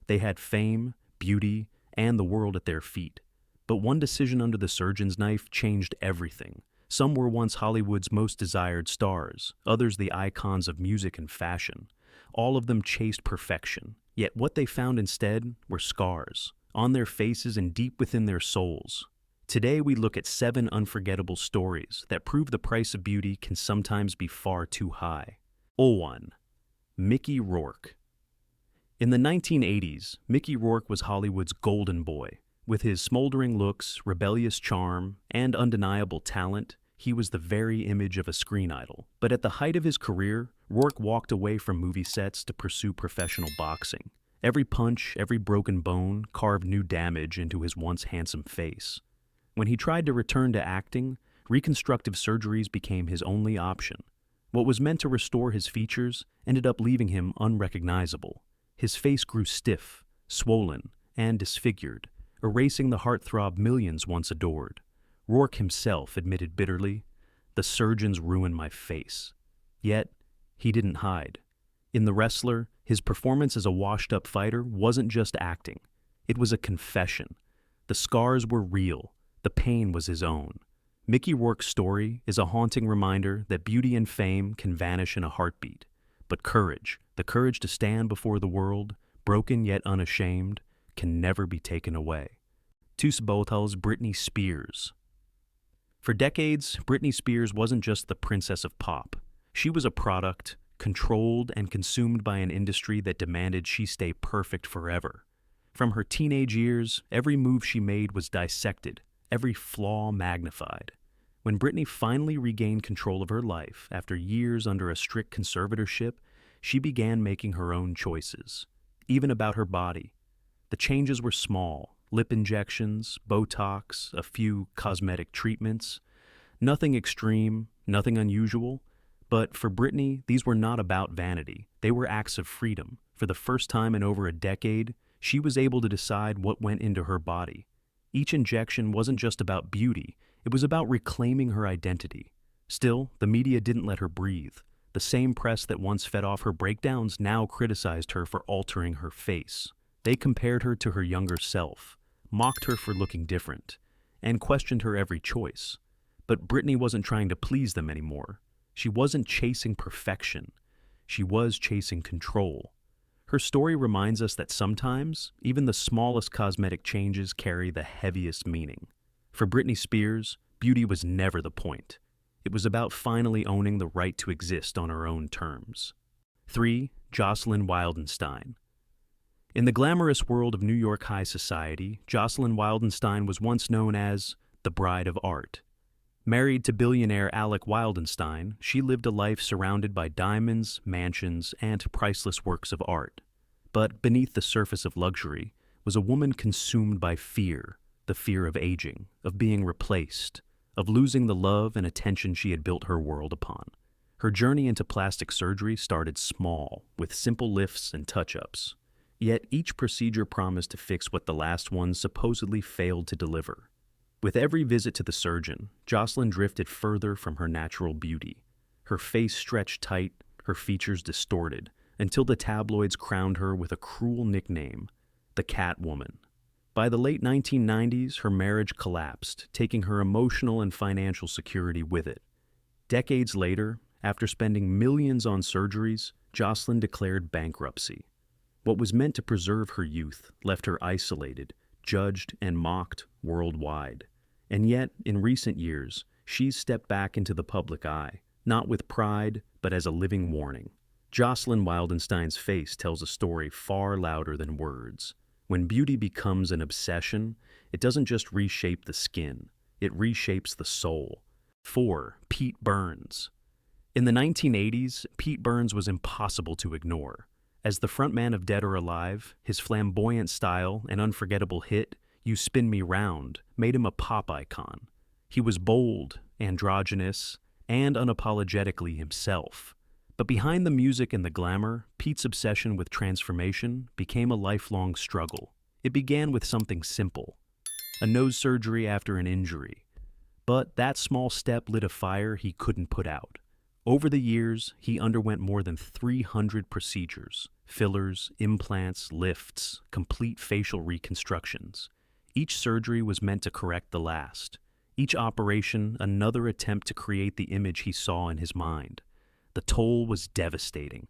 They had fame, beauty, and the world at their feet. But one decision under the surgeon's knife changed everything. Some were once Hollywood's most desired stars, others the icons of music and fashion. All of them chased perfection, yet what they found instead were scars, on their faces and deep within their souls. Today we look at 7 unforgettable stories that prove the price of beauty can sometimes be far too high. 1. Mickey Rourke. In the 1980s, Mickey Rourke was Hollywood's golden boy. With his smoldering looks, rebellious charm, and undeniable talent, he was the very image of a screen idol. But at the height of his career, Rourke walked away from movie sets to pursue professional boxing. Every punch, every broken bone carved new damage into his once handsome face. When he tried to return to acting, reconstructive surgeries became his only option. What was meant to restore his features ended up leaving him unrecognizable. His face grew stiff, swollen, and disfigured, erasing the heartthrob millions once adored. Rourke himself admitted bitterly, "The surgeons ruined my face." Yet, he didn't hide. In The Wrestler, his performance as a washed-up fighter wasn't just acting. It was a confession. The scars were real. The pain was his own. Mickey Rourke's story is a haunting reminder that beauty and fame can vanish in a heartbeat. But courage, the courage to stand before the world, broken yet unashamed, can never be taken away. Tous Boutell's Britney Spears. For decades, Britney Spears wasn't just the princess of pop. She was a product, controlled and consumed by an industry that demanded she stay perfect forever. From her teenage years, every move she made was dissected, every flaw magnified. When Britney finally regained control of her life after years under a strict conservatorship, she began making her own choices, even about her body. The changes were small: lip injections, Botox, a few cosmetic treatments. Nothing extreme, nothing unusual. But for Britney, these were not about vanity. They were acts of freedom. For the first time in over a decade, she was able to decide what went into her body. Each injection wasn't just about beauty, it was about reclaiming her identity. Still, the media didn't let her breathe. The same press that once fed off her breakdowns now criticized her for altering her face. They compared her to her younger self, mocked her for looking different, and questioned her every choice. But Britney wasn't trying to please them anymore. She wasn't chasing perfection. She was chasing control. Her story reminds us that sometimes, even the smallest cosmetic changes carry the heaviest meaning. For Britney Spears, beauty was never the point. It was about finally owning the right to exist on her own terms. 3. Jocelyn Wildenstein. In the glamorous world of New York high society, Jocelyn Wildenstein was once known as the Bride of Art. Married to billionaire Alec Wildenstein, she lived a life surrounded by diamonds, mansions, and priceless works of art. But beneath the surface of luxury was a woman consumed by fear, the fear of aging, of being replaced, of losing the love and attention she had built her world upon. Her journey into plastic surgery started small, with simple lifts and touch-ups. Yet each procedure promised to fix what the last one supposedly failed to deliver. With every visit to the surgeon, Jocelyn drifted further from her natural beauty. Her face stretched tight, her features distorted, until the tabloids crowned her with a cruel nickname, the Catwoman. By the late 1990s, her marriage collapsed, taking her emotional and financial security with it. Decades later, after spending millions on surgeries, Jocelyn declared bankruptcy. What was meant to preserve her youth left her isolated, judged, and mocked worldwide. And yet, in recent years, she's stepped back into the public eye, not with pride, but as a living warning. Jocelyn Wildenstein's face tells a story far louder than words. When beauty becomes an obsession, it doesn't just reshape the skin, it reshapes the soul. 4. Pete Burns. In the 1980s, Pete Burns was impossible to ignore. As the frontman of Dead or Alive, his flamboyant style and unforgettable hit, You Spin Me Round, made him a pop icon. He was bold, androgynous, and unapologetically himself. But behind the music and the glamour, Pete's obsession with transformation became a lifelong struggle. It began with something simple, a nose surgery after an injury. But that small step lit a fire he couldn't put out. Over the years, he underwent more than 300 procedures, fillers, implants, lifts, complete facial reconstructions. Each surgery was meant to correct the last. Each operation, another attempt to create the image he saw in his mind. The toll was devastating.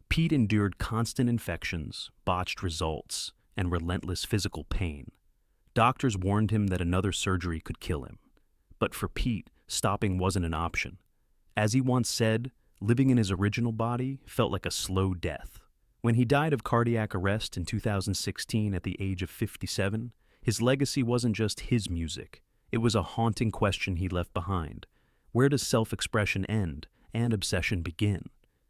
Pete endured constant infections, botched results, and relentless physical pain. Doctors warned him that another surgery could kill him. But for Pete, stopping wasn't an option. As he once said, living in his original body felt like a slow death. When he died of cardiac arrest in 2016 at the age of 57, his legacy wasn't just his music. It was a haunting question he left behind. Where does self-expression end and obsession begin?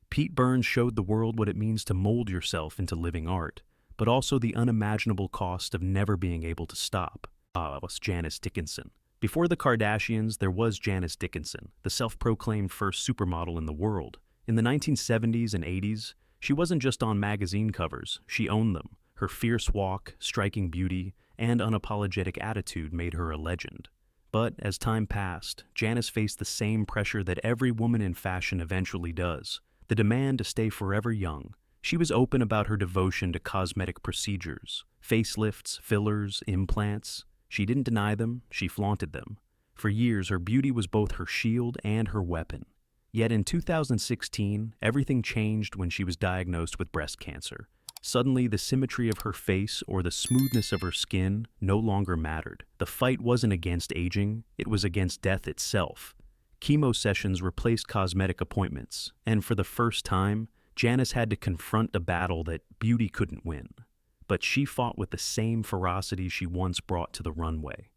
Pete Burns showed the world what it means to mold yourself into living art, but also the unimaginable cost of never being able to stop. Was Janice Dickinson. Before the Kardashians, there was Janice Dickinson, the self-proclaimed first supermodel in the world. In the 1970s and 80s, she wasn't just on magazine covers, she owned them. Her fierce walk, striking beauty, and unapologetic attitude made her a legend. But as time passed, Janice faced the same pressure that every woman in fashion eventually does, the demand to stay forever young. She was open about her devotion to cosmetic procedures, facelifts, fillers, implants. She didn't deny them, she flaunted them. For years, her beauty was both her shield and her weapon. Yet in 2016, everything changed when she was diagnosed with breast cancer. Suddenly, the symmetry of her face or the smoothness of her skin no longer mattered. The fight wasn't against aging, it was against death itself. Chemo sessions replaced cosmetic appointments, and for the first time, Janice had to confront a battle that beauty couldn't win. But she fought with the same ferocity she once brought to the runway.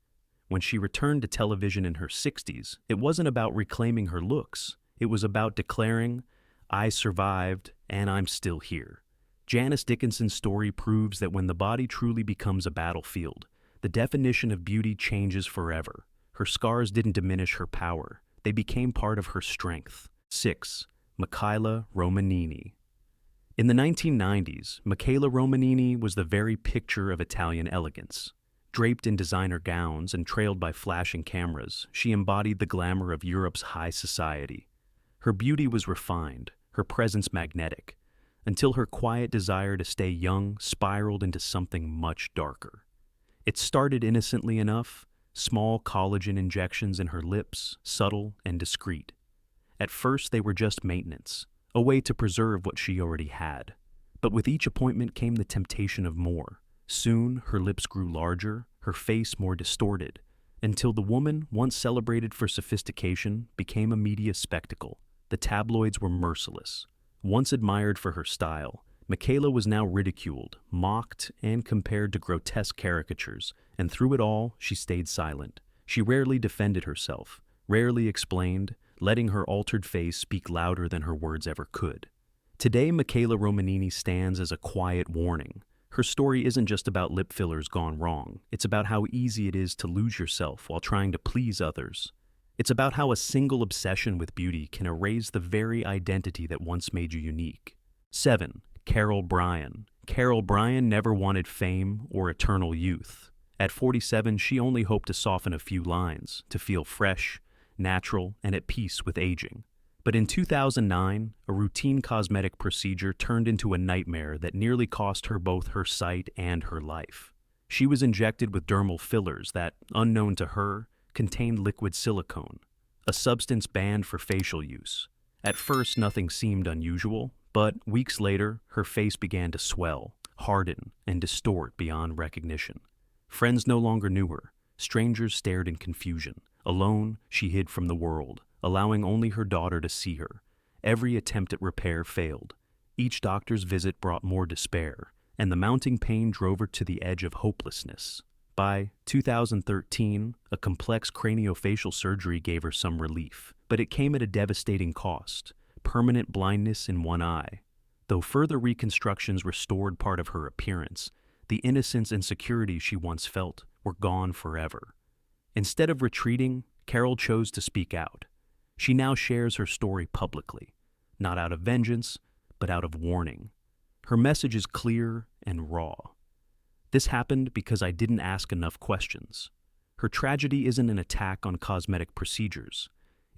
When she returned to television in her 60s, it wasn't about reclaiming her looks. It was about declaring, "I survived, and I'm still here." Janice Dickinson's story proves that when the body truly becomes a battlefield, the definition of beauty changes forever. Her scars didn't diminish her power. They became part of her strength. 6. Michaela Romanini. In the 1990s, Michaela Romanini was the very picture of Italian elegance. Draped in designer gowns and trailed by flashing cameras, she embodied the glamour of Europe's high society. Her beauty was refined, her presence magnetic, until her quiet desire to stay young spiraled into something much darker. It started innocently enough, small collagen injections in her lips, subtle and discreet. At first, they were just maintenance, a way to preserve what she already had. But with each appointment came the temptation of more. Soon, her lips grew larger, her face more distorted, until the woman, once celebrated for sophistication, became a media spectacle. The tabloids were merciless. Once admired for her style, Michaela was now ridiculed, mocked, and compared to grotesque caricatures, and through it all, she stayed silent. She rarely defended herself, rarely explained, letting her altered face speak louder than her words ever could. Today, Michaela Romanini stands as a quiet warning. Her story isn't just about lip fillers gone wrong. It's about how easy it is to lose yourself while trying to please others. It's about how a single obsession with beauty can erase the very identity that once made you unique. 7. Carol Bryan. Carol Bryan never wanted fame or eternal youth. At 47, she only hoped to soften a few lines, to feel fresh, natural, and at peace with aging. But in 2009, a routine cosmetic procedure turned into a nightmare that nearly cost her both her sight and her life. She was injected with dermal fillers that, unknown to her, contained liquid silicone, a substance banned for facial use. At first, nothing seemed unusual, but weeks later, her face began to swell, harden, and distort beyond recognition. Friends no longer knew her. Strangers stared in confusion. Alone, she hid from the world, allowing only her daughter to see her. Every attempt at repair failed. Each doctor's visit brought more despair, and the mounting pain drove her to the edge of hopelessness. By 2013, a complex craniofacial surgery gave her some relief, but it came at a devastating cost: permanent blindness in one eye. Though further reconstructions restored part of her appearance, the innocence and security she once felt were gone forever. Instead of retreating, Carol chose to speak out. She now shares her story publicly, not out of vengeance, but out of warning. Her message is clear and raw. This happened because I didn't ask enough questions. Her tragedy isn't an attack on cosmetic procedures.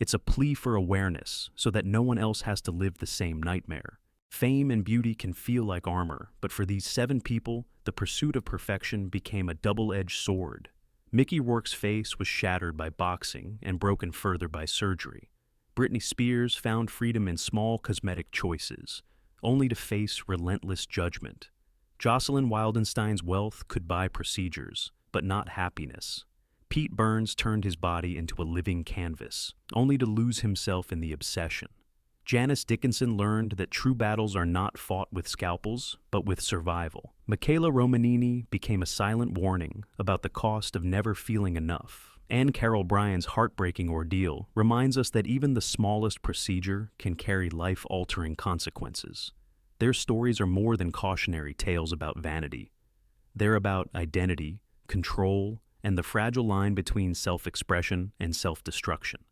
It's a plea for awareness so that no one else has to live the same nightmare. Fame and beauty can feel like armor, but for these 7 people, the pursuit of perfection became a double-edged sword. Mickey Rourke's face was shattered by boxing and broken further by surgery. Britney Spears found freedom in small cosmetic choices, only to face relentless judgment. Jocelyn Wildenstein's wealth could buy procedures, but not happiness. Pete Burns turned his body into a living canvas, only to lose himself in the obsession. Janice Dickinson learned that true battles are not fought with scalpels, but with survival. Michaela Romanini became a silent warning about the cost of never feeling enough. And Carol Bryan's heartbreaking ordeal reminds us that even the smallest procedure can carry life-altering consequences. Their stories are more than cautionary tales about vanity. They're about identity, control, and the fragile line between self-expression and self-destruction.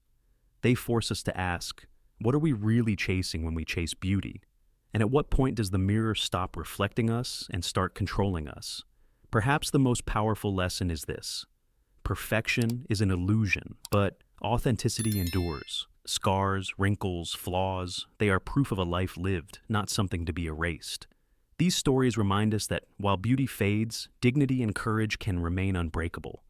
They force us to ask, what are we really chasing when we chase beauty? And at what point does the mirror stop reflecting us and start controlling us? Perhaps the most powerful lesson is this: perfection is an illusion, but authenticity endures. Scars, wrinkles, flaws, they are proof of a life lived, not something to be erased. These stories remind us that while beauty fades, dignity and courage can remain unbreakable.